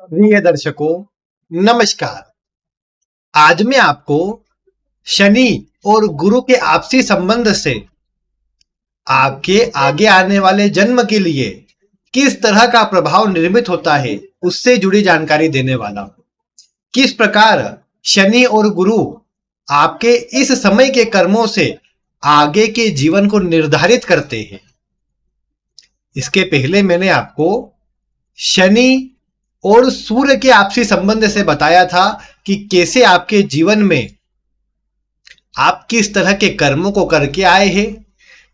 प्रिय दर्शकों, नमस्कार। आज मैं आपको शनि और गुरु के आपसी संबंध से आपके आगे आने वाले जन्म के लिए किस तरह का प्रभाव निर्मित होता है उससे जुड़ी जानकारी देने वाला हूं। किस प्रकार शनि और गुरु आपके इस समय के कर्मों से आगे के जीवन को निर्धारित करते हैं। इसके पहले मैंने आपको शनि और सूर्य के आपसी संबंध से बताया था कि कैसे आपके जीवन में आप किस तरह के कर्मों को करके आए हैं,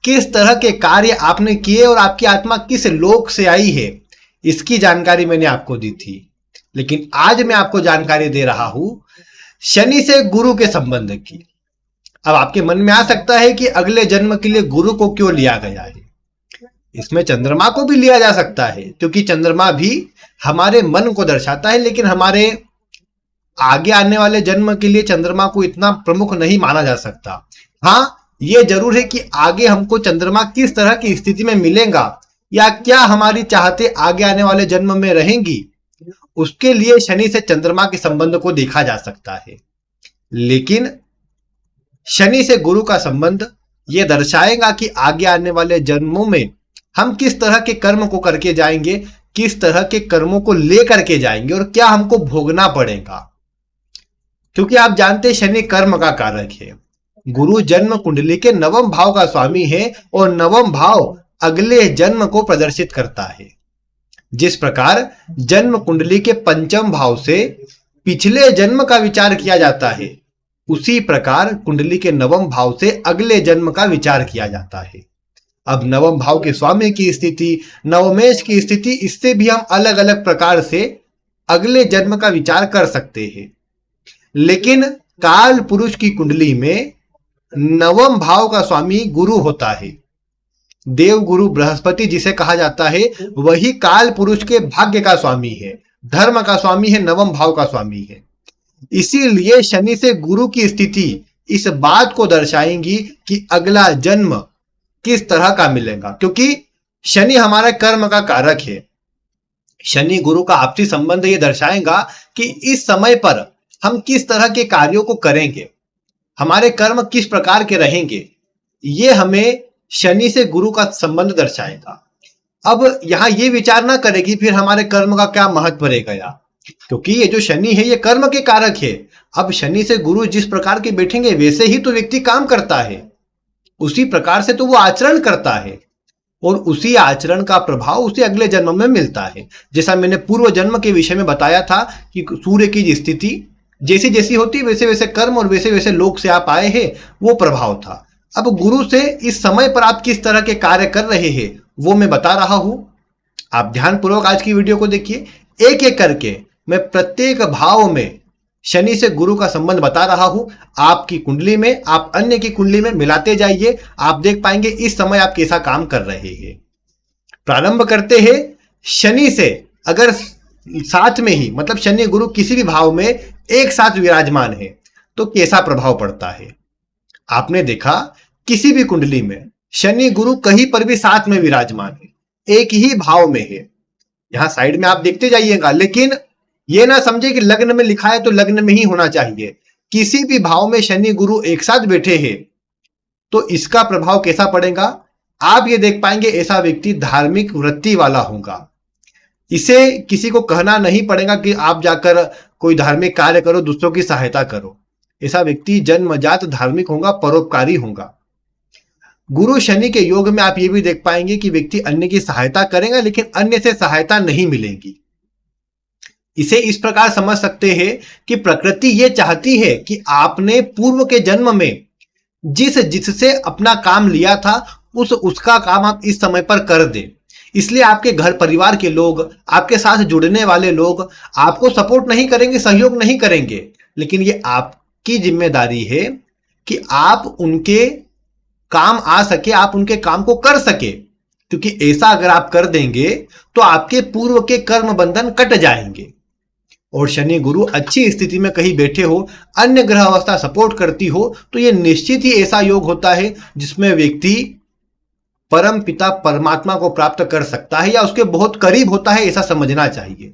किस तरह के कार्य आपने किए और आपकी आत्मा किस लोक से आई है, इसकी जानकारी मैंने आपको दी थी। लेकिन आज मैं आपको जानकारी दे रहा हूं शनि से गुरु के संबंध की। अब आपके मन में आ सकता है कि अगले जन्म के लिए गुरु को क्यों लिया गया है। इसमें चंद्रमा को भी लिया जा सकता है, क्योंकि चंद्रमा भी हमारे मन को दर्शाता है, लेकिन हमारे आगे आने वाले जन्म के लिए चंद्रमा को इतना प्रमुख नहीं माना जा सकता। हाँ, यह जरूर है कि आगे हमको चंद्रमा किस तरह की स्थिति में मिलेगा या क्या हमारी चाहते आगे आने वाले जन्म में रहेंगी, उसके लिए शनि से चंद्रमा के संबंध को देखा जा सकता है। लेकिन शनि से गुरु का संबंध यह दर्शाएगा कि आगे आने वाले जन्मों में हम किस तरह के कर्म को करके जाएंगे, किस तरह के कर्मों को लेकर के जाएंगे और क्या हमको भोगना पड़ेगा। क्योंकि आप जानते हैं शनि कर्म का कारक है। गुरु जन्म कुंडली के नवम भाव का स्वामी है और नवम भाव अगले जन्म को प्रदर्शित करता है। जिस प्रकार जन्म कुंडली के पंचम भाव से पिछले जन्म का विचार किया जाता है, उसी प्रकार कुंडली के नवम भाव से अगले जन्म का विचार किया जाता है। अब नवम भाव के स्वामी की स्थिति, नवमेश की स्थिति, इससे भी हम अलग अलग प्रकार से अगले जन्म का विचार कर सकते हैं। लेकिन काल पुरुष की कुंडली में नवम भाव का स्वामी गुरु होता है। देव गुरु बृहस्पति जिसे कहा जाता है, वही काल पुरुष के भाग्य का स्वामी है, धर्म का स्वामी है, नवम भाव का स्वामी है। इसीलिए शनि से गुरु की स्थिति इस बात को दर्शाएंगी कि अगला जन्म किस तरह का मिलेगा, क्योंकि शनि हमारा कर्म का कारक है। शनि गुरु का आपसी संबंध यह दर्शाएगा कि इस समय पर हम किस तरह के कार्यों को करेंगे, हमारे कर्म किस प्रकार के रहेंगे, ये हमें शनि से गुरु का संबंध दर्शाएगा। अब यहां ये विचार ना करेगी फिर हमारे कर्म का क्या महत्व रह गया, क्योंकि ये जो शनि है ये कर्म के कारक है। अब शनि से गुरु जिस प्रकार के बैठेंगे वैसे ही तो व्यक्ति काम करता है, उसी प्रकार से तो वो आचरण करता है और उसी आचरण का प्रभाव उसे अगले जन्म में मिलता है। जैसा मैंने पूर्व जन्म के विषय में बताया था कि सूर्य की स्थिति जैसी जैसी होती वैसे वैसे कर्म और वैसे वैसे लोक से आप आए हैं, वो प्रभाव था। अब गुरु से इस समय पर आप किस तरह के कार्य कर रहे हैं वो मैं बता रहा हूं। आप ध्यानपूर्वक आज की वीडियो को देखिए। एक एक करके मैं प्रत्येक भाव में शनि से गुरु का संबंध बता रहा हूं। आपकी कुंडली में, आप अन्य की कुंडली में मिलाते जाइए, आप देख पाएंगे इस समय आप कैसा काम कर रहे हैं। प्रारंभ करते हैं शनि से। अगर साथ में ही मतलब शनि गुरु किसी भी भाव में एक साथ विराजमान है तो कैसा प्रभाव पड़ता है। आपने देखा किसी भी कुंडली में शनि गुरु कहीं पर भी साथ में विराजमान है, एक ही भाव में है। यहां साइड में आप देखते जाइएगा, लेकिन यह ना समझे कि लग्न में लिखा है तो लग्न में ही होना चाहिए। किसी भी भाव में शनि गुरु एक साथ बैठे हैं तो इसका प्रभाव कैसा पड़ेगा आप ये देख पाएंगे। ऐसा व्यक्ति धार्मिक वृत्ति वाला होगा। इसे किसी को कहना नहीं पड़ेगा कि आप जाकर कोई धार्मिक कार्य करो, दूसरों की सहायता करो। ऐसा व्यक्ति जन्मजात धार्मिक होगा, परोपकारी होगा। गुरु शनि के योग में आप ये भी देख पाएंगे कि व्यक्ति अन्य की सहायता करेगा, लेकिन अन्य से सहायता नहीं मिलेगी। इसे इस प्रकार समझ सकते हैं कि प्रकृति ये चाहती है कि आपने पूर्व के जन्म में जिससे अपना काम लिया था उसका काम आप इस समय पर कर दें। इसलिए आपके घर परिवार के लोग, आपके साथ जुड़ने वाले लोग आपको सपोर्ट नहीं करेंगे, सहयोग नहीं करेंगे, लेकिन ये आपकी जिम्मेदारी है कि आप उनके काम आ सके, आप उनके काम को कर सके। क्योंकि ऐसा अगर आप कर देंगे तो आपके पूर्व के कर्म बंधन कट जाएंगे। और शनि गुरु अच्छी स्थिति में कहीं बैठे हो, अन्य ग्रह अवस्था सपोर्ट करती हो, तो यह निश्चित ही ऐसा योग होता है जिसमें व्यक्ति परम पिता परमात्मा को प्राप्त कर सकता है या उसके बहुत करीब होता है, ऐसा समझना चाहिए।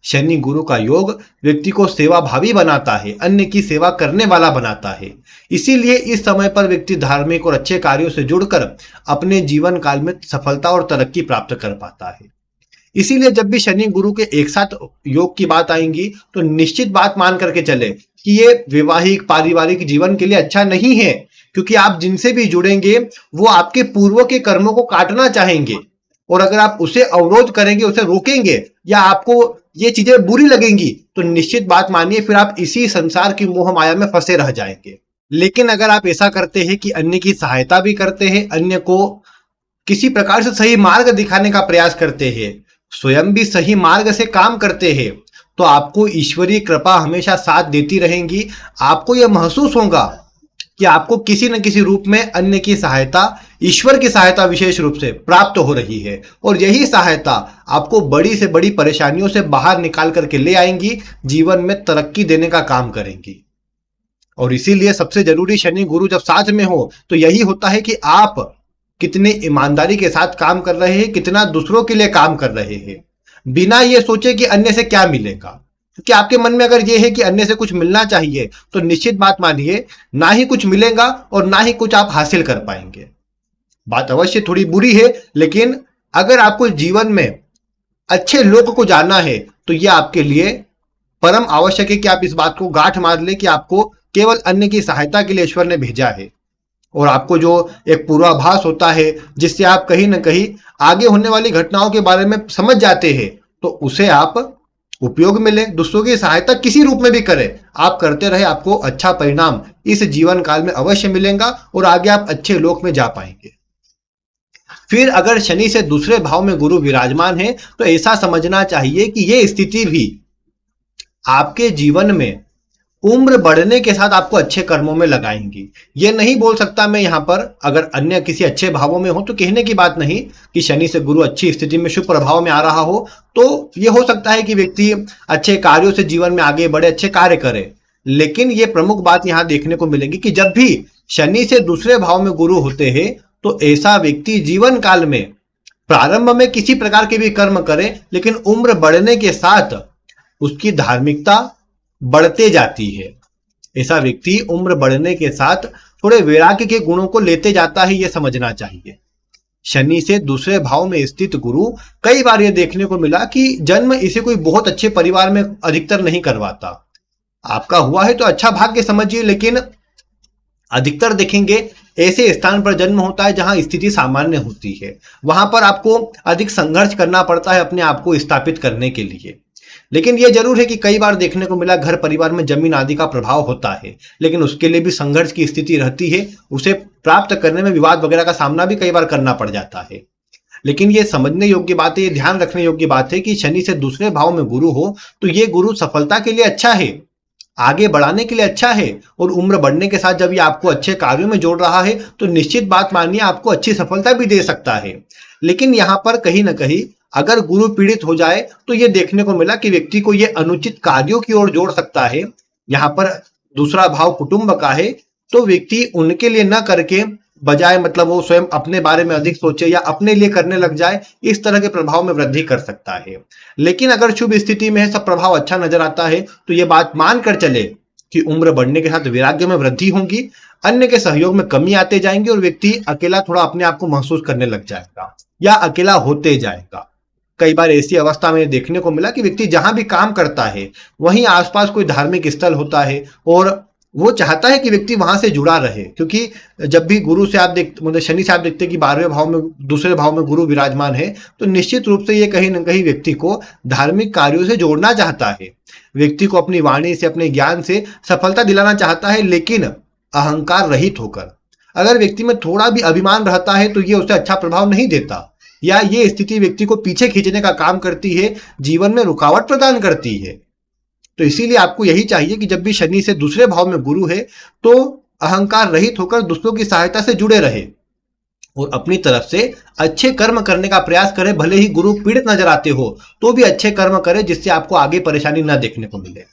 शनि गुरु का योग व्यक्ति को सेवा भावी बनाता है, अन्य की सेवा करने वाला बनाता है। इसीलिए इस समय पर व्यक्ति धार्मिक और अच्छे कार्यों से जुड़कर अपने जीवन काल में सफलता और तरक्की प्राप्त कर पाता है। इसीलिए जब भी शनि गुरु के एक साथ योग की बात आएंगी तो निश्चित बात मान करके चले कि ये वैवाहिक पारिवारिक जीवन के लिए अच्छा नहीं है, क्योंकि आप जिनसे भी जुड़ेंगे वो आपके पूर्व के कर्मों को काटना चाहेंगे, और अगर आप उसे अवरोध करेंगे, उसे रोकेंगे या आपको ये चीजें बुरी लगेंगी तो निश्चित बात मानिए फिर आप इसी संसार की मोह माया में फंसे रह जाएंगे। लेकिन अगर आप ऐसा करते हैं कि अन्य की सहायता भी करते हैं, अन्य को किसी प्रकार से सही मार्ग दिखाने का प्रयास करते हैं, स्वयं भी सही मार्ग से काम करते हैं, तो आपको ईश्वरीय कृपा हमेशा साथ देती रहेंगी। आपको यह महसूस होगा कि आपको किसी न किसी रूप में अन्य की सहायता, ईश्वर की सहायता विशेष रूप से प्राप्त हो रही है, और यही सहायता आपको बड़ी से बड़ी परेशानियों से बाहर निकाल करके ले आएंगी, जीवन में तरक्की देने का काम करेंगी। और इसीलिए सबसे जरूरी शनि गुरु जब साथ में हो तो यही होता है कि आप कितनी ईमानदारी के साथ काम कर रहे हैं, कितना दूसरों के लिए काम कर रहे हैं, बिना ये सोचे कि अन्य से क्या मिलेगा। क्योंकि आपके मन में अगर ये है कि अन्य से कुछ मिलना चाहिए तो निश्चित बात मानिए ना ही कुछ मिलेगा और ना ही कुछ आप हासिल कर पाएंगे। बात अवश्य थोड़ी बुरी है, लेकिन अगर आपको जीवन में अच्छे लोग को जानना है तो यह आपके लिए परम आवश्यक है कि आप इस बात को गांठ मार ले कि आपको केवल अन्य की सहायता के लिए ईश्वर ने भेजा है, और आपको जो एक पूर्वाभास होता है जिससे आप कहीं ना कहीं आगे होने वाली घटनाओं के बारे में समझ जाते हैं, तो उसे आप उपयोग में लें, दूसरों की सहायता किसी रूप में भी करें, आप करते रहे, आपको अच्छा परिणाम इस जीवन काल में अवश्य मिलेगा और आगे आप अच्छे लोक में जा पाएंगे। फिर अगर शनि से दूसरे भाव में गुरु विराजमान है तो ऐसा समझना चाहिए कि यह स्थिति भी आपके जीवन में उम्र बढ़ने के साथ आपको अच्छे कर्मों में लगाएंगी। ये नहीं बोल सकता मैं यहाँ पर, अगर अन्य किसी अच्छे भावों में हो तो कहने की बात नहीं कि शनि से गुरु अच्छी स्थिति में शुभ प्रभाव में आ रहा हो तो ये हो सकता है कि व्यक्ति अच्छे कार्यों से जीवन में आगे बढ़े, अच्छे कार्य करे। लेकिन ये प्रमुख बात यहाँ देखने को मिलेगी कि जब भी शनि से दूसरे भाव में गुरु होते हैं तो ऐसा व्यक्ति जीवन काल में प्रारंभ में किसी प्रकार के भी कर्म करे, लेकिन उम्र बढ़ने के साथ उसकी धार्मिकता बढ़ते जाती है। ऐसा व्यक्ति उम्र बढ़ने के साथ थोड़े वैराग्य के गुणों को लेते जाता है, यह समझना चाहिए। शनि से दूसरे भाव में स्थित गुरु कई बार यह देखने को मिला कि जन्म इसे कोई बहुत अच्छे परिवार में अधिकतर नहीं करवाता। आपका हुआ है तो अच्छा भाग्य समझिए, लेकिन अधिकतर देखेंगे ऐसे स्थान पर जन्म होता है जहां स्थिति सामान्य होती है, वहां पर आपको अधिक संघर्ष करना पड़ता है अपने आप को स्थापित करने के लिए। लेकिन यह जरूर है कि कई बार देखने को मिला घर परिवार में जमीन आदि का प्रभाव होता है, लेकिन उसके लिए भी संघर्ष की स्थिति रहती है, उसे प्राप्त करने में विवाद वगैरह का सामना भी कई बार करना पड़ जाता है। लेकिन ये समझने योग्य बात है, ये ध्यान रखने योग्य बात है कि शनि से दूसरे भाव में गुरु हो तो ये गुरु सफलता के लिए अच्छा है, आगे बढ़ाने के लिए अच्छा है, और उम्र बढ़ने के साथ जब ये आपको अच्छे कार्यों में जोड़ रहा है तो निश्चित बात मानिए आपको अच्छी सफलता भी दे सकता है। लेकिन यहां पर कहीं ना कहीं अगर गुरु पीड़ित हो जाए तो यह देखने को मिला कि व्यक्ति को यह अनुचित कार्यों की ओर जोड़ सकता है। यहां पर दूसरा भाव कुटुंब का है तो व्यक्ति उनके लिए न करके बजाय मतलब वो स्वयं अपने बारे में अधिक सोचे या अपने लिए करने लग जाए, इस तरह के प्रभाव में वृद्धि कर सकता है। लेकिन अगर शुभ स्थिति में है, सब प्रभाव अच्छा नजर आता है, तो यह बात मान कर चले कि उम्र बढ़ने के साथ वैराग्य में वृद्धि होगी, अन्य के सहयोग में कमी आते जाएंगे और व्यक्ति अकेला थोड़ा अपने आप को महसूस करने लग जाएगा या अकेला होते जाएगा। कई बार ऐसी अवस्था में देखने को मिला कि व्यक्ति जहां भी काम करता है वहीं आसपास कोई धार्मिक स्थल होता है और वो चाहता है कि व्यक्ति वहां से जुड़ा रहे, क्योंकि जब भी गुरु से आप देखते मतलब शनि से आप देखते हैं कि 12वें भाव में दूसरे भाव में गुरु विराजमान है, तो निश्चित रूप से ये कहीं ना कहीं व्यक्ति को धार्मिक कार्यों से जोड़ना चाहता है, व्यक्ति को अपनी वाणी से अपने ज्ञान से सफलता दिलाना चाहता है, लेकिन अहंकार रहित होकर। अगर व्यक्ति में थोड़ा भी अभिमान रहता है तो ये उसे अच्छा प्रभाव नहीं देता, या ये स्थिति व्यक्ति को पीछे खींचने का काम करती है, जीवन में रुकावट प्रदान करती है। तो इसीलिए आपको यही चाहिए कि जब भी शनि से दूसरे भाव में गुरु है तो अहंकार रहित होकर दूसरों की सहायता से जुड़े रहे और अपनी तरफ से अच्छे कर्म करने का प्रयास करें। भले ही गुरु पीड़ित नजर आते हो तो भी अच्छे कर्म करें जिससे आपको आगे परेशानी न देखने को मिले,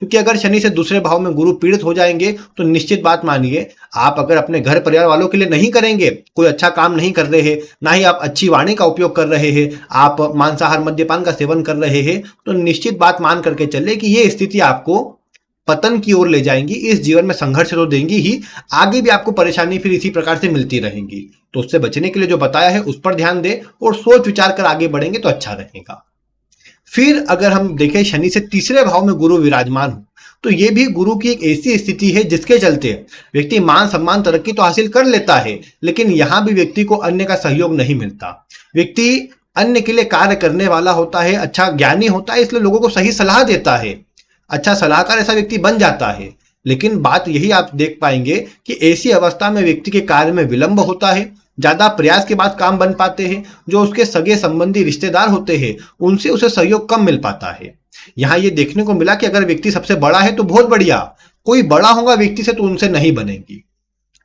क्योंकि अगर शनि से दूसरे भाव में गुरु पीड़ित हो जाएंगे तो निश्चित बात मानिए, आप अगर अपने घर परिवार वालों के लिए नहीं करेंगे, कोई अच्छा काम नहीं कर रहे हैं, ना ही आप अच्छी वाणी का उपयोग कर रहे हैं, आप मांसाहार मद्यपान का सेवन कर रहे हैं, तो निश्चित बात मान करके चले कि ये स्थिति आपको पतन की ओर ले जाएंगी। इस जीवन में संघर्ष तो देंगी ही, आगे भी आपको परेशानी फिर इसी प्रकार से मिलती रहेंगी। तो उससे बचने के लिए जो बताया है उस पर ध्यान दें और सोच विचार कर आगे बढ़ेंगे तो अच्छा रहेगा। फिर अगर हम देखें शनि से तीसरे भाव में गुरु विराजमान हो, तो ये भी गुरु की एक ऐसी स्थिति है जिसके चलते व्यक्ति मान सम्मान तरक्की तो हासिल कर लेता है, लेकिन यहां भी व्यक्ति को अन्य का सहयोग नहीं मिलता। व्यक्ति अन्य के लिए कार्य करने वाला होता है, अच्छा ज्ञानी होता है, इसलिए लोगों को सही सलाह देता है, अच्छा सलाहकार ऐसा व्यक्ति बन जाता है। लेकिन बात यही आप देख पाएंगे कि ऐसी अवस्था में व्यक्ति के कार्य में विलंब होता है, ज्यादा प्रयास के बाद काम बन पाते हैं, जो उसके सगे संबंधी रिश्तेदार होते हैं उनसे उसे सहयोग कम मिल पाता है। यहाँ ये देखने को मिला कि अगर व्यक्ति सबसे बड़ा है तो बहुत बढ़िया, कोई बड़ा होगा व्यक्ति से तो उनसे नहीं बनेगी,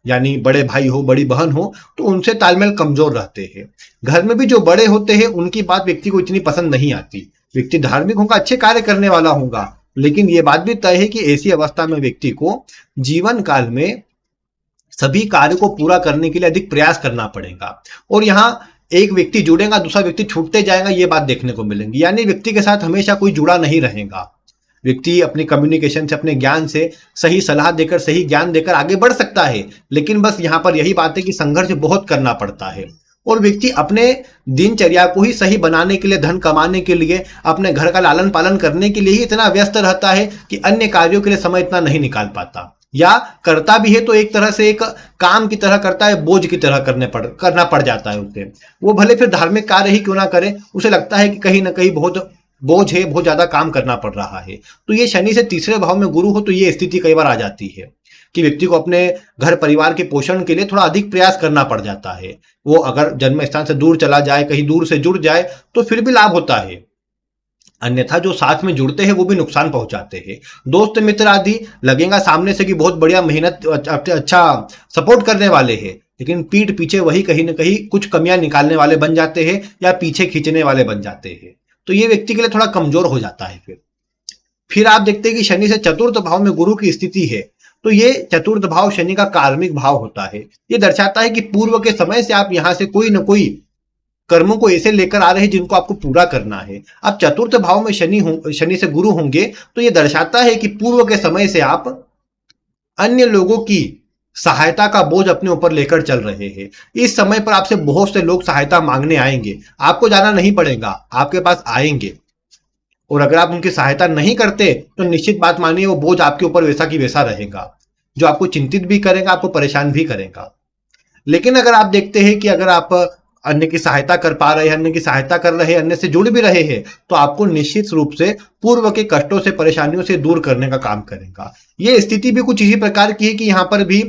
यानी बड़े भाई हो बड़ी बहन हो तो उनसे तालमेल कमजोर रहते हैं। घर में भी जो बड़े होते हैं उनकी बात व्यक्ति को इतनी पसंद नहीं आती। व्यक्ति धार्मिक होगा, अच्छे कार्य करने वाला होगा, लेकिन ये बात भी तय है कि ऐसी अवस्था में व्यक्ति को जीवन काल में सभी कार्य को पूरा करने के लिए अधिक प्रयास करना पड़ेगा। और यहाँ एक व्यक्ति जुड़ेगा, दूसरा व्यक्ति छूटते जाएगा, ये बात देखने को मिलेगी। यानी व्यक्ति के साथ हमेशा कोई जुड़ा नहीं रहेगा। व्यक्ति अपनी कम्युनिकेशन से, अपने ज्ञान से सही सलाह देकर, सही ज्ञान देकर आगे बढ़ सकता है, लेकिन बस यहाँ पर यही बात है कि संघर्ष बहुत करना पड़ता है। और व्यक्ति अपने दिनचर्या को ही सही बनाने के लिए, धन कमाने के लिए, अपने घर का लालन पालन करने के लिए ही इतना व्यस्त रहता है कि अन्य कार्यों के लिए समय इतना नहीं निकाल पाता, या करता भी है तो एक तरह से एक काम की तरह करता है, बोझ की तरह करना पड़ जाता है उसे। वो भले फिर धार्मिक कार्य ही क्यों ना करे, उसे लगता है कि कहीं ना कहीं बहुत बोझ है, बहुत ज्यादा काम करना पड़ रहा है। तो ये शनि से तीसरे भाव में गुरु हो तो ये स्थिति कई बार आ जाती है कि व्यक्ति को अपने घर परिवार के पोषण के लिए थोड़ा अधिक प्रयास करना पड़ जाता है। वो अगर जन्म स्थान से दूर चला जाए, कहीं दूर से जुड़ जाए तो फिर भी लाभ होता है, अन्यथा जो साथ में जुड़ते हैं वो भी नुकसान पहुंचाते हैं। दोस्त मित्र आदि लगेगा सामने से कि बहुत बढ़िया मेहनत, अच्छा सपोर्ट करने वाले हैं, लेकिन पीठ पीछे वही कहीं ना कहीं कुछ कमियां निकालने वाले बन जाते हैं या पीछे खींचने वाले बन जाते हैं। तो ये व्यक्ति के लिए थोड़ा कमजोर हो जाता है। फिर आप देखते हैं कि शनि से चतुर्थ भाव में गुरु की स्थिति है, तो ये चतुर्थ भाव शनि का कार्मिक भाव होता है। ये दर्शाता है कि पूर्व के समय से आप यहां से कोई न कोई कर्मों को ऐसे लेकर आ रहे हैं जिनको आपको पूरा करना है। अब चतुर्थ भाव में शनि से गुरु होंगे तो ये दर्शाता है कि पूर्व के समय से आप अन्य लोगों की सहायता का बोझ अपने ऊपर लेकर चल रहे हैं। इस समय पर आपसे बहुत से लोग सहायता मांगने आएंगे, आपको जाना नहीं पड़ेगा, आपके पास आएंगे, और अगर आप उनकी सहायता नहीं करते तो निश्चित बात मानिए वो बोझ आपके ऊपर वैसा की वैसा रहेगा, जो आपको चिंतित भी करेगा, आपको परेशान भी करेगा। लेकिन अगर आप देखते हैं कि अगर आप अन्य की सहायता कर पा रहे हैं, अन्य की सहायता कर रहे हैं, अन्य से जुड़ भी रहे हैं, तो आपको निश्चित रूप से पूर्व के कष्टों से, परेशानियों से दूर करने का काम करेगा। ये स्थिति भी कुछ इसी प्रकार की है कि यहाँ पर भी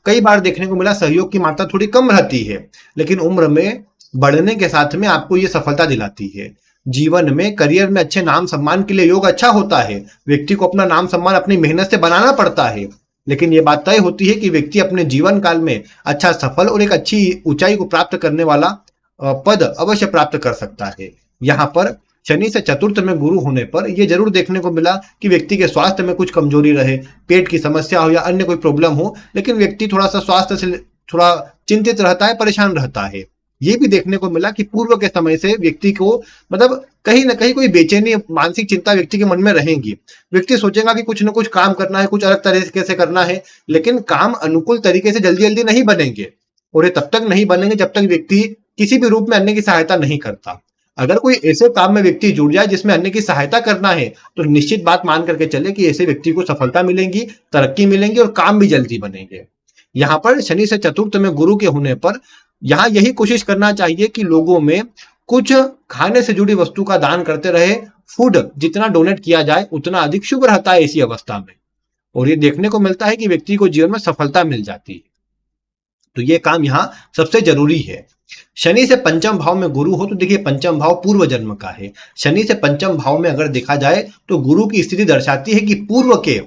कई बार देखने को मिला सहयोग की मात्रा थोड़ी कम रहती है, लेकिन उम्र में बढ़ने के साथ में आपको ये सफलता दिलाती है। जीवन में, करियर में अच्छे नाम सम्मान के लिए योग अच्छा होता है। व्यक्ति को अपना नाम सम्मान अपनी मेहनत से बनाना पड़ता है, लेकिन यह बात तय होती है कि व्यक्ति अपने जीवन काल में अच्छा सफल और एक अच्छी ऊंचाई को प्राप्त करने वाला पद अवश्य प्राप्त कर सकता है। यहाँ पर शनि से चतुर्थ में गुरु होने पर यह जरूर देखने को मिला कि व्यक्ति के स्वास्थ्य में कुछ कमजोरी रहे, पेट की समस्या हो या अन्य कोई प्रॉब्लम हो, लेकिन व्यक्ति थोड़ा सा स्वास्थ्य से थोड़ा चिंतित रहता है, परेशान रहता है। ये भी देखने को मिला कि पूर्व के समय से व्यक्ति को मतलब कहीं ना कहीं कोई बेचैनी, मानसिक चिंता व्यक्ति के मन में रहेगी। व्यक्ति सोचेगा कि कुछ ना कुछ काम करना है, कुछ अलग तरीके से करना है, लेकिन काम अनुकूल तरीके से जल्दी जल्दी नहीं बनेंगे, और ये तब तक नहीं बनेंगे जब तक व्यक्ति किसी भी रूप में अन्य की सहायता नहीं करता। अगर कोई ऐसे काम में व्यक्ति जुड़ जाए जिसमें अन्य की सहायता करना है, तो निश्चित बात मान करके चले कि ऐसे व्यक्ति को सफलता मिलेगी, तरक्की मिलेंगी और काम भी जल्दी बनेंगे। यहाँ पर शनि से चतुर्थ में गुरु के होने पर यहाँ यही कोशिश करना चाहिए कि लोगों में कुछ खाने से जुड़ी वस्तु का दान करते रहे। फूड जितना डोनेट किया जाए उतना अधिक शुभ रहता है इसी अवस्था में, और ये देखने को मिलता है कि व्यक्ति को जीवन में सफलता मिल जाती है। तो ये काम यहाँ सबसे जरूरी है। शनि से पंचम भाव में गुरु हो तो देखिए पंचम भाव पूर्व जन्म का है। शनि से पंचम भाव में अगर देखा जाए तो गुरु की स्थिति दर्शाती है कि पूर्व के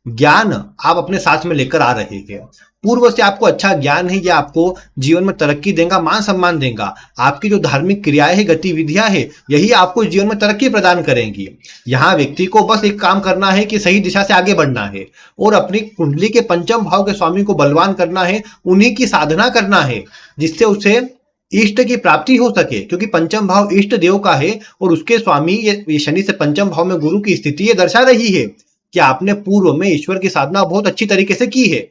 ज्ञान आप अपने साथ में लेकर आ रहे हैं। पूर्व से आपको अच्छा ज्ञान है, ये आपको जीवन में तरक्की देगा, मान सम्मान देगा। आपकी जो धार्मिक क्रियाएं है, गतिविधियां है, यही आपको जीवन में तरक्की प्रदान करेंगी। यहाँ व्यक्ति को बस एक काम करना है कि सही दिशा से आगे बढ़ना है और अपनी कुंडली के पंचम भाव के स्वामी को बलवान करना है, उन्हीं की साधना करना है जिससे उसे इष्ट की प्राप्ति हो सके, क्योंकि पंचम भाव इष्ट देव का है और उसके स्वामी ये शनि से पंचम भाव में गुरु की स्थिति ये दर्शा रही है कि आपने पूर्व में ईश्वर की साधना बहुत अच्छी तरीके से की है।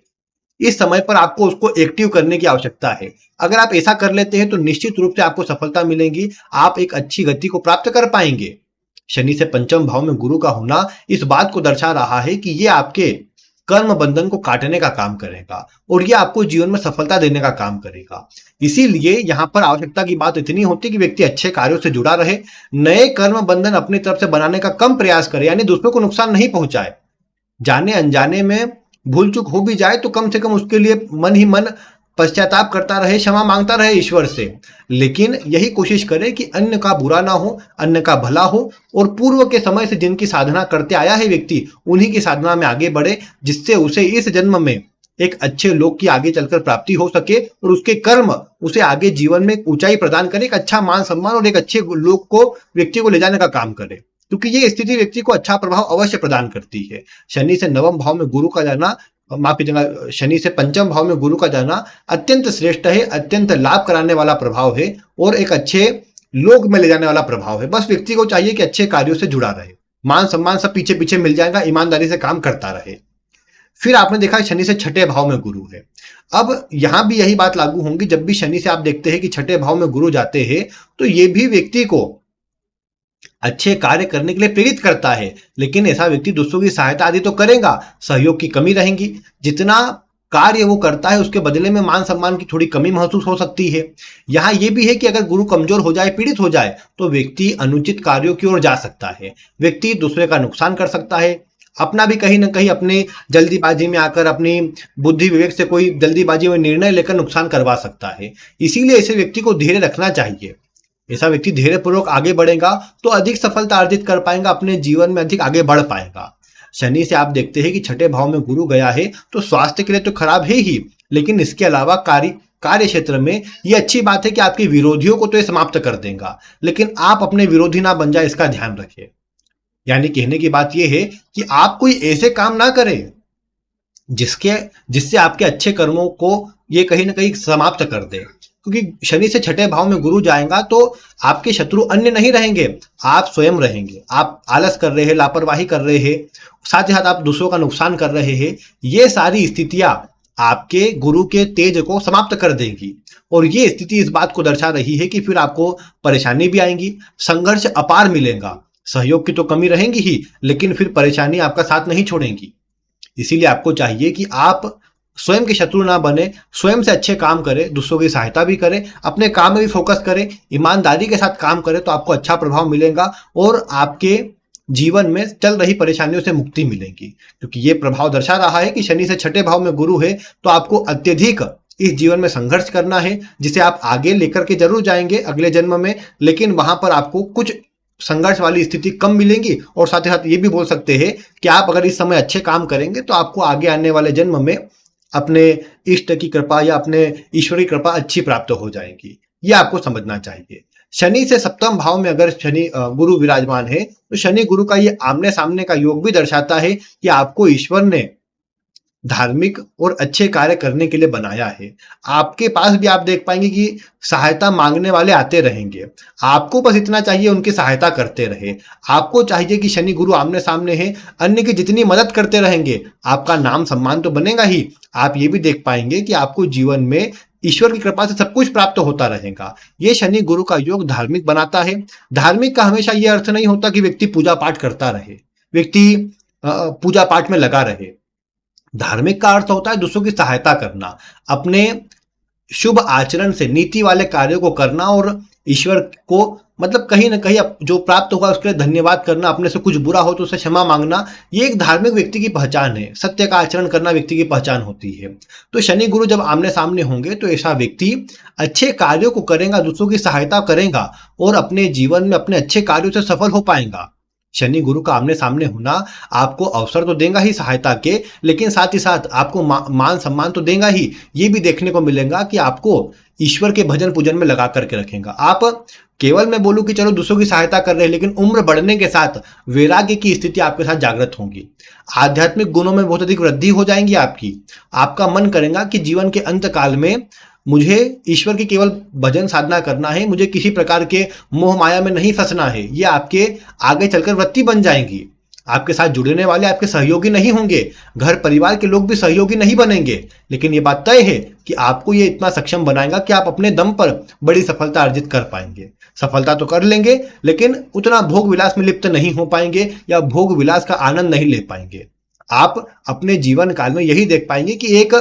इस समय पर आपको उसको एक्टिव करने की आवश्यकता है। अगर आप ऐसा कर लेते हैं तो निश्चित रूप से आपको सफलता मिलेगी, आप एक अच्छी गति को प्राप्त कर पाएंगे। शनि से पंचम भाव में गुरु का होना इस बात को दर्शा रहा है कि ये आपके कर्म बंधन को काटने का काम करेगा और ये आपको जीवन में सफलता देने का काम करेगा। इसीलिए यहाँ पर आवश्यकता की बात इतनी होती है कि व्यक्ति अच्छे कार्यों से जुड़ा रहे, नए कर्म बंधन अपनी तरफ से बनाने का कम प्रयास करे, यानी दूसरों को नुकसान नहीं पहुंचाए। जाने अनजाने में भूल चूक हो भी जाए तो कम से कम उसके लिए मन ही मन पश्चाताप करता रहे, क्षमा मांगता रहे ईश्वर से, लेकिन यही कोशिश करे कि अन्य का बुरा ना हो, अन्य का भला हो और पूर्व के समय से जिनकी साधना करते आया है व्यक्ति, उन्हीं की साधना में आगे बढ़े, जिससे उसे इस जन्म में एक अच्छे लोक की आगे चलकर प्राप्ति हो सके और उसके कर्म उसे आगे जीवन में ऊंचाई प्रदान करे, एक अच्छा मान सम्मान और एक अच्छे लोक को व्यक्ति को ले जाने का काम करे, क्योंकि ये स्थिति व्यक्ति को अच्छा प्रभाव अवश्य प्रदान करती है। शनि से नवम भाव में गुरु का जाना, माफ कीजिएगा, शनि से पंचम भाव में गुरु का जाना अत्यंत श्रेष्ठ है, अत्यंत लाभ कराने वाला प्रभाव है और एक अच्छे लोक में ले जाने वाला प्रभाव है। बस व्यक्ति को चाहिए कि अच्छे कार्यों से जुड़ा रहे, मान सम्मान सब पीछे पीछे मिल जाएगा, ईमानदारी से काम करता रहे। फिर आपने देखा शनि से छठे भाव में गुरु है। अब यहां भी यही बात लागू होंगी, जब भी शनि से आप देखते हैं कि छठे भाव में गुरु जाते हैं तो ये भी व्यक्ति को अच्छे कार्य करने के लिए प्रेरित करता है, लेकिन ऐसा व्यक्ति दूसरों की सहायता आदि तो करेगा, सहयोग की कमी रहेगी। जितना कार्य वो करता है उसके बदले में मान सम्मान की थोड़ी कमी महसूस हो सकती है। यहाँ ये भी है कि अगर गुरु कमजोर हो जाए, पीड़ित हो जाए, तो व्यक्ति अनुचित कार्यों की ओर जा सकता है, व्यक्ति दूसरे का नुकसान कर सकता है, अपना भी कहीं ना कहीं अपनी जल्दीबाजी में आकर अपनी बुद्धि विवेक से कोई जल्दीबाजी में निर्णय लेकर नुकसान करवा सकता है। इसीलिए ऐसे व्यक्ति को धैर्य रखना चाहिए। ऐसा व्यक्ति धैर्य पूर्वक आगे बढ़ेगा तो अधिक सफलता अर्जित कर पाएगा, अपने जीवन में अधिक आगे बढ़ पाएगा। शनि से आप देखते हैं कि छठे भाव में गुरु गया है तो स्वास्थ्य के लिए तो खराब है ही, लेकिन इसके अलावा कार्य क्षेत्र में ये अच्छी बात है कि आपके विरोधियों को तो ये समाप्त कर देगा, लेकिन आप अपने विरोधी ना बन जाए, इसका ध्यान रखिए। यानी कहने की बात यह है कि आप कोई ऐसे काम ना करें जिससे आपके अच्छे कर्मों को ये कहीं ना कहीं समाप्त कर दे, क्योंकि शनि से छठे भाव में गुरु जाएगा तो आपके शत्रु अन्य नहीं रहेंगे, आप स्वयं रहेंगे। आप आलस कर रहे हैं, लापरवाही कर रहे हैं, साथ ही साथ आप दूसरों का नुकसान कर रहे हैं, ये सारी स्थितियां आपके गुरु के तेज को समाप्त कर देंगी और ये स्थिति इस बात को दर्शा रही है कि फिर आपको परेशानी भी आएंगी, संघर्ष अपार मिलेगा, सहयोग की तो कमी रहेगी ही, लेकिन फिर परेशानी आपका साथ नहीं छोड़ेंगी। इसीलिए आपको चाहिए कि आप स्वयं के शत्रु ना बने, स्वयं से अच्छे काम करें, दूसरों की सहायता भी करें, अपने काम में भी फोकस करें, ईमानदारी के साथ काम करें तो आपको अच्छा प्रभाव मिलेगा और आपके जीवन में चल रही परेशानियों से मुक्ति मिलेगी। क्योंकि ये प्रभाव दर्शा रहा है कि शनि से छठे भाव में गुरु है तो आपको अत्यधिक इस जीवन में संघर्ष करना है, जिसे आप आगे लेकर के जरूर जाएंगे अगले जन्म में, लेकिन वहां पर आपको कुछ संघर्ष वाली स्थिति कम मिलेंगी। और साथ ही साथ ये भी बोल सकते हैं कि आप अगर इस समय अच्छे काम करेंगे तो आपको आगे आने वाले जन्म में अपने इष्ट की कृपा या अपने ईश्वरी कृपा अच्छी प्राप्त हो जाएगी। ये आपको समझना चाहिए। शनि से सप्तम भाव में अगर शनि गुरु विराजमान है तो शनि गुरु का ये आमने सामने का योग भी दर्शाता है कि आपको ईश्वर ने धार्मिक और अच्छे कार्य करने के लिए बनाया है। आपके पास भी आप देख पाएंगे कि सहायता मांगने वाले आते रहेंगे, आपको बस इतना चाहिए उनकी सहायता करते रहे। आपको चाहिए कि शनि गुरु आमने सामने है, अन्य की जितनी मदद करते रहेंगे आपका नाम सम्मान तो बनेगा ही, आप ये भी देख पाएंगे कि आपको जीवन में ईश्वर की कृपा से सब कुछ प्राप्त होता रहेगा। ये शनि गुरु का योग धार्मिक बनाता है। धार्मिक का हमेशा ये अर्थ नहीं होता कि व्यक्ति पूजा पाठ करता रहे, व्यक्ति पूजा पाठ में लगा रहे। धार्मिक का अर्थ होता है दूसरों की सहायता करना, अपने शुभ आचरण से नीति वाले कार्यों को करना और ईश्वर को मतलब कहीं ना कहीं जो प्राप्त होगा उसके लिए धन्यवाद करना, अपने से कुछ बुरा हो तो उसे क्षमा मांगना, ये एक धार्मिक व्यक्ति की पहचान है। सत्य का आचरण करना व्यक्ति की पहचान होती है। तो शनि गुरु जब आमने सामने होंगे तो ऐसा व्यक्ति अच्छे कार्यों को करेगा, दूसरों की सहायता करेगा और अपने जीवन में अपने अच्छे कार्यों से सफल हो पाएगा। शनि गुरु का आमने सामने होना आपको अवसर तो देगा ही सहायता के, लेकिन साथ ही साथ आपको मान सम्मान तो देगा ही। ये भी देखने को मिलेगा कि आपको ईश्वर के भजन पूजन में लगा करके रखेगा। आप केवल मैं बोलूं कि चलो दूसरों की सहायता कर रहे हैं, लेकिन उम्र बढ़ने के साथ वैराग्य की स्थिति आपके साथ जागृत होगी। आध्यात्मिक गुणों में बहुत अधिक वृद्धि हो जाएंगी आपकी। आपका मन करेगा कि जीवन के अंत काल में मुझे ईश्वर की केवल भजन साधना करना है, मुझे किसी प्रकार के मोह माया में नहीं फंसना है। ये आपके आगे चलकर वृत्ति बन जाएंगी। आपके साथ जुड़ने वाले आपके सहयोगी नहीं होंगे, घर परिवार के लोग भी सहयोगी नहीं बनेंगे, लेकिन ये बात तय है कि आपको ये इतना सक्षम बनाएगा कि आप अपने दम पर बड़ी सफलता अर्जित कर पाएंगे। सफलता तो कर लेंगे, लेकिन उतना भोग विलास में लिप्त नहीं हो पाएंगे या भोग विलास का आनंद नहीं ले पाएंगे। आप अपने जीवन काल में यही देख पाएंगे कि एक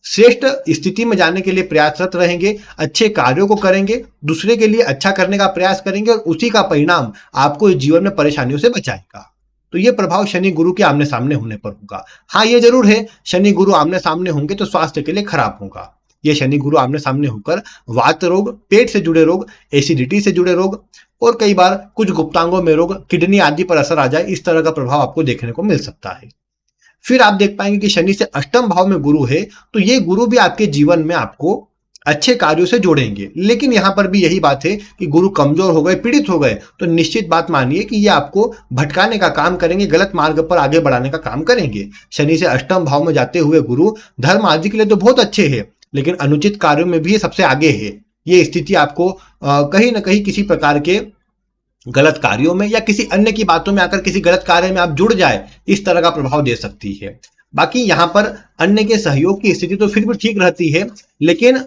श्रेष्ठ स्थिति में जाने के लिए प्रयासरत रहेंगे, अच्छे कार्यों को करेंगे, दूसरे के लिए अच्छा करने का प्रयास करेंगे और उसी का परिणाम आपको इस जीवन में परेशानियों से बचाएगा। तो ये प्रभाव शनि गुरु के आमने सामने होने पर होगा। हाँ, ये जरूर है, शनि गुरु आमने सामने होंगे तो स्वास्थ्य के लिए खराब होगा। ये शनि गुरु आमने सामने होकर वात रोग, पेट से जुड़े रोग, एसिडिटी से जुड़े रोग और कई बार कुछ गुप्तांगों में रोग, किडनी आदि पर असर आ जाए, इस तरह का प्रभाव आपको देखने को मिल सकता है। फिर आप देख पाएंगे कि शनि से अष्टम भाव में गुरु है, तो ये गुरु भी आपके जीवन में आपको अच्छे कार्यों से जोड़ेंगे। लेकिन यहां पर भी यही बात है कि गुरु कमजोर हो गए, पीड़ित हो गए, तो निश्चित बात मानिए कि ये आपको भटकाने का काम करेंगे, गलत मार्ग पर आगे बढ़ाने का काम करेंगे। शनि से अष्टम भाव में जाते हुए गुरु धर्म आदि के लिए तो बहुत अच्छे हैं, लेकिन अनुचित कार्यों में भी ये सबसे आगे है। ये स्थिति आपको कहीं ना कहीं किसी प्रकार के गलत कार्यों में या किसी अन्य की बातों में आकर किसी गलत कार्य में आप जुड़ जाए, इस तरह का प्रभाव दे सकती है। बाकी यहां पर अन्य के सहयोग की स्थिति तो फिर भी ठीक रहती है, लेकिन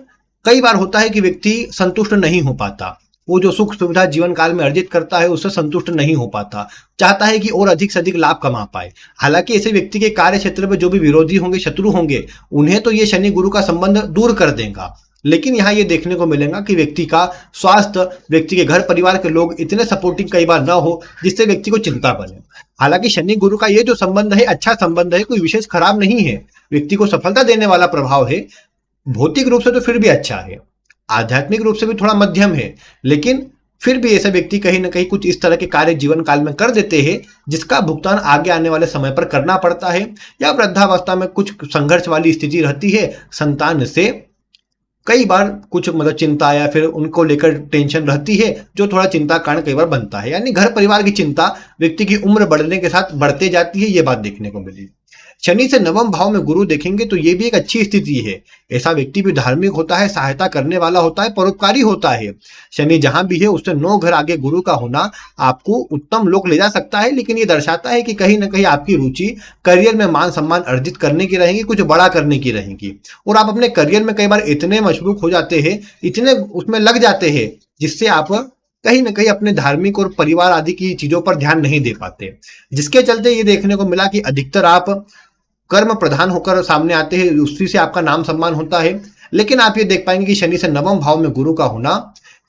कई बार होता है कि व्यक्ति संतुष्ट नहीं हो पाता। वो जो सुख सुविधा जीवन काल में अर्जित करता है उससे संतुष्ट नहीं हो पाता, चाहता है कि और अधिक से अधिक लाभ कमा पाए। हालांकि ऐसे व्यक्ति के कार्य क्षेत्र में जो भी विरोधी होंगे, शत्रु होंगे, उन्हें तो ये शनि गुरु का संबंध दूर कर देगा। लेकिन यहाँ ये देखने को मिलेगा कि व्यक्ति का स्वास्थ्य, व्यक्ति के घर परिवार के लोग इतने सपोर्टिंग कई बार ना हो जिससे व्यक्ति को चिंता बने। हालांकि शनि गुरु का ये जो संबंध है अच्छा संबंध है, कोई विशेष खराब नहीं है, व्यक्ति को सफलता देने वाला प्रभाव है। भौतिक रूप से तो फिर भी अच्छा है, आध्यात्मिक रूप से भी थोड़ा मध्यम है, लेकिन फिर भी ऐसे व्यक्ति कहीं ना कहीं कुछ इस तरह के कार्य जीवन काल में कर देते हैं जिसका भुगतान आगे आने वाले समय पर करना पड़ता है। या वृद्धावस्था में कुछ संघर्ष वाली स्थिति रहती है, संतान से कई बार कुछ मतलब चिंता या फिर उनको लेकर टेंशन रहती है, जो थोड़ा चिंता कारण कई बार बनता है। यानी घर परिवार की चिंता व्यक्ति की उम्र बढ़ने के साथ बढ़ते जाती है, ये बात देखने को मिली। शनि से नवम भाव में गुरु देखेंगे तो ये भी एक अच्छी स्थिति है। ऐसा व्यक्ति भी धार्मिक होता है, सहायता करने वाला होता है, परोपकारी होता है। शनि जहां भी है उससे 9 घर आगे गुरु का होना आपको उत्तम लोक ले जा सकता है, लेकिन ये दर्शाता है कि कहीं ना कहीं आपकी रुचि करियर में मान सम्मान अर्जित करने की रहेगी, कुछ बड़ा करने की रहेगी। और आप अपने करियर में कई बार इतने मशरूफ हो जाते हैं, इतने उसमें लग जाते हैं, जिससे आप कहीं ना कहीं अपने धार्मिक और परिवार आदि की चीजों पर ध्यान नहीं दे पाते, जिसके चलते ये देखने को मिला कि अधिकतर आप कर्म प्रधान होकर सामने आते हैं, उसी से आपका नाम सम्मान होता है। लेकिन आप ये देख पाएंगे कि शनि से नवम भाव में गुरु का होना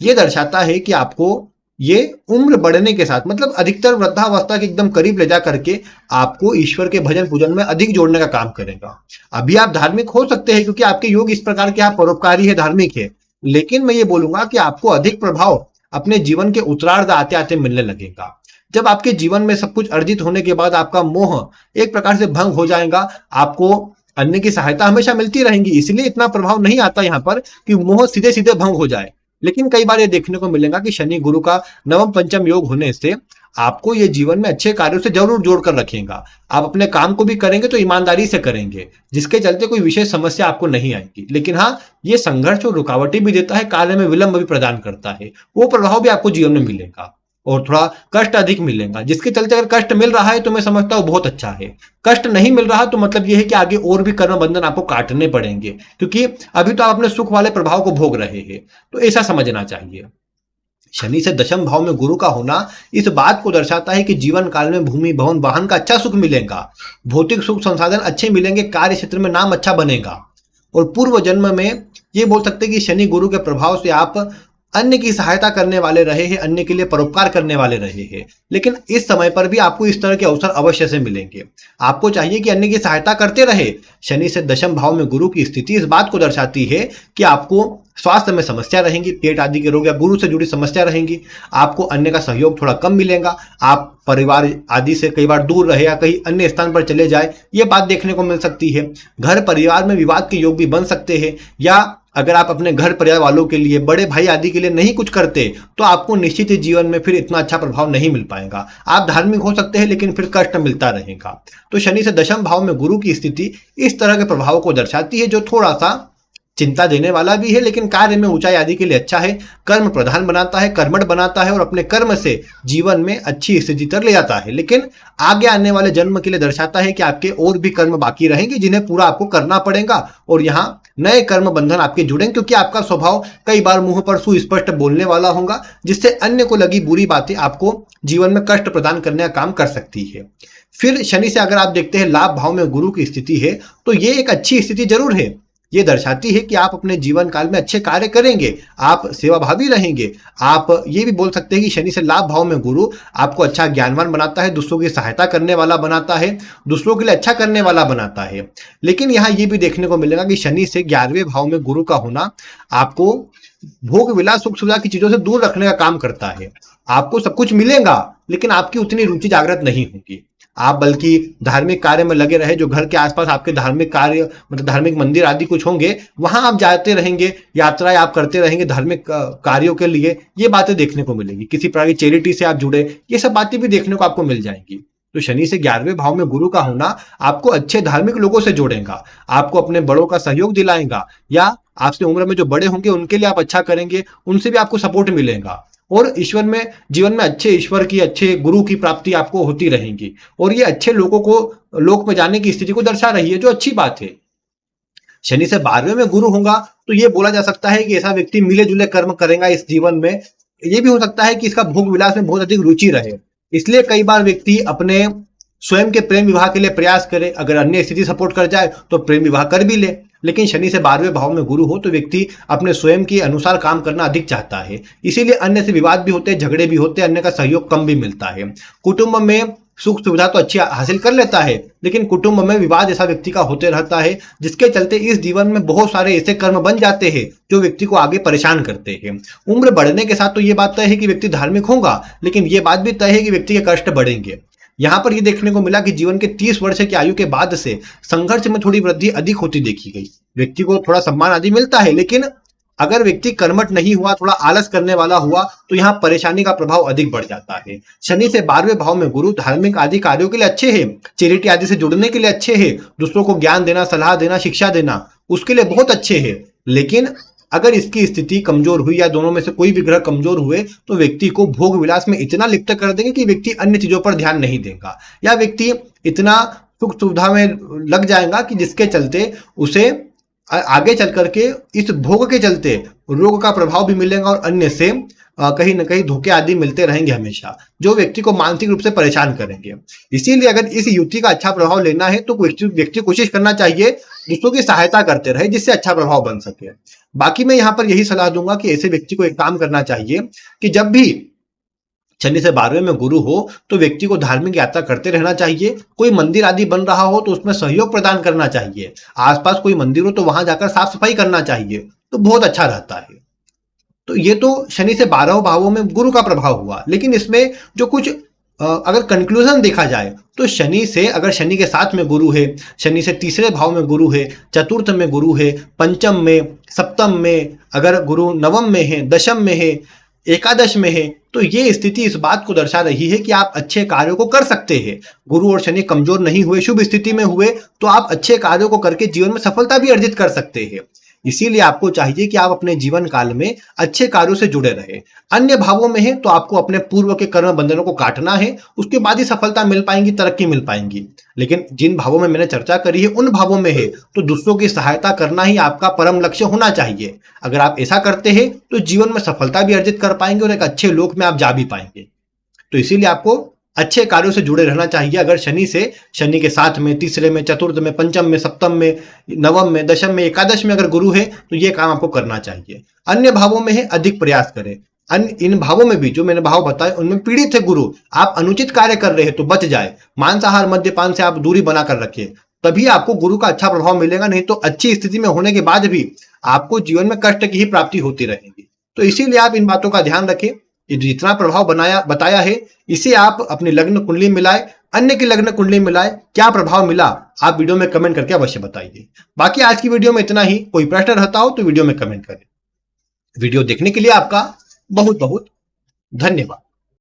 ये दर्शाता है कि आपको ये उम्र बढ़ने के साथ मतलब अधिकतर वृद्धावस्था के एकदम करीब ले जा करके आपको ईश्वर के भजन पूजन में अधिक जोड़ने का काम करेगा। अभी आप धार्मिक हो सकते हैं क्योंकि आपके योग इस प्रकार के, आप परोपकारी है, धार्मिक है, लेकिन मैं ये बोलूंगा कि आपको अधिक प्रभाव अपने जीवन के उत्तरार्ध आते आते मिलने लगेगा। जब आपके जीवन में सब कुछ अर्जित होने के बाद आपका मोह एक प्रकार से भंग हो जाएगा, आपको अन्य की सहायता हमेशा मिलती रहेगी, इसलिए इतना प्रभाव नहीं आता यहाँ पर कि मोह सीधे सीधे भंग हो जाए। लेकिन कई बार ये देखने को मिलेगा कि शनि गुरु का नवम पंचम योग होने से आपको ये जीवन में अच्छे कार्यों से जरूर जोड़ कर रखेगा। आप अपने काम को भी करेंगे तो ईमानदारी से करेंगे, जिसके चलते कोई विशेष समस्या आपको नहीं आएगी। लेकिन हाँ, ये संघर्ष और रुकावटें भी देता है, कार्य में विलंब भी प्रदान करता है, वो प्रभाव भी आपको जीवन में मिलेगा और थोड़ा कष्ट अधिक मिलेगा। जिसके चलते अगर कष्ट मिल रहा है तो मैं समझता हूँ बहुत अच्छा है, कष्ट नहीं मिल रहा तो मतलब यह है कि आगे और भी कर्म बंधन आपको काटने पड़ेंगे, क्योंकि अभी तो आप अपने सुख वाले प्रभाव को भोग रहे हैं। तो ऐसा समझना चाहिए। शनि से दशम भाव में गुरु का होना इस बात को दर्शाता है कि जीवन काल में भूमि भवन वाहन का अच्छा सुख मिलेगा, भौतिक सुख संसाधन अच्छे मिलेंगे, कार्य क्षेत्र में नाम अच्छा बनेगा। और पूर्व जन्म में ये बोल सकते हैं कि शनि गुरु के प्रभाव से आप अन्य की सहायता करने वाले रहे हैं, अन्य के लिए परोपकार करने वाले रहे हैं। लेकिन इस समय पर भी आपको इस तरह के अवसर अवश्य से मिलेंगे। आपको चाहिए कि अन्य की सहायता करते रहे। शनि से दशम भाव में गुरु की स्थिति इस बात को दर्शाती है कि आपको स्वास्थ्य में समस्या रहेंगी, पेट आदि के रोग या गुरु से जुड़ी समस्या रहेंगी। आपको अन्य का सहयोग थोड़ा कम मिलेगा। आप परिवार आदि से कई बार दूर रहे या कहीं अन्य स्थान पर चले जाए, ये बात देखने को मिल सकती है। घर परिवार में विवाद के योग भी बन सकते हैं, या अगर आप अपने घर परिवार वालों के लिए, बड़े भाई आदि के लिए नहीं कुछ करते तो आपको निश्चित ही जीवन में फिर इतना अच्छा प्रभाव नहीं मिल पाएगा। आप धार्मिक हो सकते हैं लेकिन फिर कष्ट मिलता रहेगा। तो शनि से दशम भाव में गुरु की स्थिति इस तरह के प्रभाव को दर्शाती है, जो थोड़ा सा चिंता देने वाला भी है, लेकिन कार्य में ऊंचाई आदि के लिए अच्छा है। कर्म प्रधान बनाता है, कर्मठ बनाता है और अपने कर्म से जीवन में अच्छी स्थिति तक ले जाता है। लेकिन आगे आने वाले जन्म के लिए दर्शाता है कि आपके और भी कर्म बाकी रहेंगे जिन्हें पूरा आपको करना पड़ेगा, और यहाँ नए कर्म बंधन आपके जुड़ेंगे, क्योंकि आपका स्वभाव कई बार मुंह पर सुस्पष्ट बोलने वाला होगा, जिससे अन्य को लगी बुरी बातें आपको जीवन में कष्ट प्रदान करने का काम कर सकती है। फिर शनि से अगर आप देखते हैं लाभ भाव में गुरु की स्थिति है, तो ये एक अच्छी स्थिति जरूर है। ये दर्शाती है कि आप अपने जीवन काल में अच्छे कार्य करेंगे, आप सेवाभावी रहेंगे। आप ये भी बोल सकते हैं कि शनि से लाभ भाव में गुरु आपको अच्छा ज्ञानवान बनाता है, दूसरों की सहायता करने वाला बनाता है, दूसरों के लिए अच्छा करने वाला बनाता है। लेकिन यहाँ ये भी देखने को मिलेगा कि शनि से 11वें भाव में गुरु का होना आपको भोग विलास सुख सुविधा की चीजों से दूर रखने का काम करता है। आपको सब कुछ मिलेगा लेकिन आपकी उतनी रुचि जागृत नहीं होगी। आप बल्कि धार्मिक कार्य में लगे रहे, जो घर के आसपास आपके धार्मिक कार्य मतलब धार्मिक मंदिर आदि कुछ होंगे, वहां आप जाते रहेंगे, यात्राएं आप करते रहेंगे धार्मिक कार्यों के लिए। ये बातें देखने को मिलेगी। किसी प्रकार की चैरिटी से आप जुड़े, ये सब बातें भी देखने को आपको मिल जाएंगी। तो शनि से 11वें भाव में गुरु का होना आपको अच्छे धार्मिक लोगों से जोड़ेगा, आपको अपने बड़ों का सहयोग दिलाएगा, या आपसे उम्र में जो बड़े होंगे उनके लिए आप अच्छा करेंगे, उनसे भी आपको सपोर्ट मिलेगा। और ईश्वर में जीवन में अच्छे ईश्वर की, अच्छे गुरु की प्राप्ति आपको होती रहेगी। और ये अच्छे लोगों को लोक में जाने की स्थिति को दर्शा रही है, जो अच्छी बात है। शनि से 12वें में गुरु होगा तो ये बोला जा सकता है कि ऐसा व्यक्ति मिले जुले कर्म करेगा इस जीवन में। ये भी हो सकता है कि इसका भोग विलास में बहुत अधिक रुचि रहे, इसलिए कई बार व्यक्ति अपने स्वयं के प्रेम विवाह के लिए प्रयास करे। अगर अन्य स्थिति सपोर्ट कर जाए तो प्रेम विवाह कर भी ले। लेकिन शनि से 12वें भाव में गुरु हो तो व्यक्ति अपने स्वयं के अनुसार काम करना अधिक चाहता है, इसीलिए अन्य से विवाद भी होते हैं, झगड़े भी होते हैं, अन्य का सहयोग कम भी मिलता है। कुटुंब में सुख सुविधा तो अच्छी हासिल कर लेता है, लेकिन कुटुंब में विवाद ऐसा व्यक्ति का होते रहता है, जिसके चलते इस जीवन में बहुत सारे ऐसे कर्म बन जाते हैं जो व्यक्ति को आगे परेशान करते हैं। उम्र बढ़ने के साथ तो ये बात तय है कि व्यक्ति धार्मिक होगा, लेकिन ये बात भी तय है कि व्यक्ति के कष्ट बढ़ेंगे। यहाँ पर ये देखने को मिला कि जीवन के 30 वर्ष की आयु के बाद से संघर्ष में थोड़ी वृद्धि अधिक होती देखी गई। व्यक्ति को थोड़ा सम्मान आदि मिलता है, लेकिन अगर व्यक्ति कर्मठ नहीं हुआ, थोड़ा आलस करने वाला हुआ, तो यहाँ परेशानी का प्रभाव अधिक बढ़ जाता है। शनि से 12वें भाव में गुरु धार्मिक आदि कार्यों के लिए अच्छे हैं, चैरिटी आदि से जुड़ने के लिए अच्छे हैं, दूसरों को ज्ञान देना, सलाह देना, शिक्षा देना, उसके लिए बहुत अच्छे हैं। लेकिन अगर इसकी स्थिति कमजोर हुई या दोनों में से कोई भी ग्रह कमजोर हुए तो व्यक्ति को भोग विलास में इतना लिप्त कर देंगे कि व्यक्ति अन्य चीजों पर ध्यान नहीं देगा, या व्यक्ति इतना सुख सुविधा में लग जाएगा कि जिसके चलते उसे आगे चल करके इस भोग के चलते रोग का प्रभाव भी मिलेगा और अन्य से कहीं ना कहीं धोखे आदि मिलते रहेंगे हमेशा, जो व्यक्ति को मानसिक रूप से परेशान करेंगे। इसीलिए अगर इस युति का अच्छा प्रभाव लेना है तो व्यक्ति कोशिश करना चाहिए दूसरों की सहायता करते रहे, जिससे अच्छा प्रभाव बन सके। बाकी मैं यहाँ पर यही सलाह दूंगा कि ऐसे व्यक्ति को एक काम करना चाहिए कि जब भी शनि से 12वें में गुरु हो तो व्यक्ति को धार्मिक यात्रा करते रहना चाहिए। कोई मंदिर आदि बन रहा हो तो उसमें सहयोग प्रदान करना चाहिए। आसपास कोई मंदिर हो तो वहां जाकर साफ सफाई करना चाहिए, तो बहुत अच्छा रहता है। तो ये तो शनि से 12 भावों में गुरु का प्रभाव हुआ। लेकिन इसमें जो कुछ अगर कंक्लूजन देखा जाए तो शनि से, अगर शनि के साथ में गुरु है, शनि से तीसरे भाव में गुरु है, चतुर्थ में गुरु है, पंचम में, सप्तम में, अगर गुरु नवम में है, दशम में है, एकादश में है, तो ये स्थिति इस बात को दर्शा रही है कि आप अच्छे कार्यों को कर सकते हैं। गुरु और शनि कमजोर नहीं हुए, शुभ स्थिति में हुए तो आप अच्छे कार्यों को करके जीवन में सफलता भी अर्जित कर सकते हैं। इसीलिए आपको चाहिए कि आप अपने जीवन काल में अच्छे कार्यों से जुड़े रहे। अन्य भावों में है तो आपको अपने पूर्व के कर्म बंधनों को काटना है, उसके बाद ही सफलता मिल पाएंगी, तरक्की मिल पाएंगी। लेकिन जिन भावों में मैंने चर्चा करी है उन भावों में है तो दूसरों की सहायता करना ही आपका परम लक्ष्य होना चाहिए। अगर आप ऐसा करते हैं तो जीवन में सफलता भी अर्जित कर पाएंगे और एक अच्छे लोक में आप जा भी पाएंगे। तो इसीलिए आपको अच्छे कार्यों से जुड़े रहना चाहिए। अगर शनि के साथ में, तीसरे में, चतुर्थ में, पंचम में, सप्तम में, नवम में, दशम में, एकादश में अगर गुरु है तो ये काम आपको करना चाहिए। अन्य भावों में है अधिक प्रयास करें। अन्य इन भावों में भी जो मैंने भाव बताए उनमें पीड़ित है गुरु, आप अनुचित कार्य कर रहे हैं तो बच जाए। मांसाहार मद्यपान से आप दूरी बनाकर रखिए, तभी आपको गुरु का अच्छा प्रभाव मिलेगा। नहीं तो अच्छी स्थिति में होने के बाद भी आपको जीवन में कष्ट की ही प्राप्ति होती रहेगी। तो इसीलिए आप इन बातों का ध्यान रखें। ये जितना प्रभाव बताया है इसे आप अपनी लग्न कुंडली मिलाए, अन्य की लग्न कुंडली मिलाए, क्या प्रभाव मिला आप वीडियो में कमेंट करके अवश्य बताइए। बाकी आज की वीडियो में इतना ही। कोई प्रश्न रहता हो तो वीडियो में कमेंट करें। वीडियो देखने के लिए आपका बहुत बहुत धन्यवाद।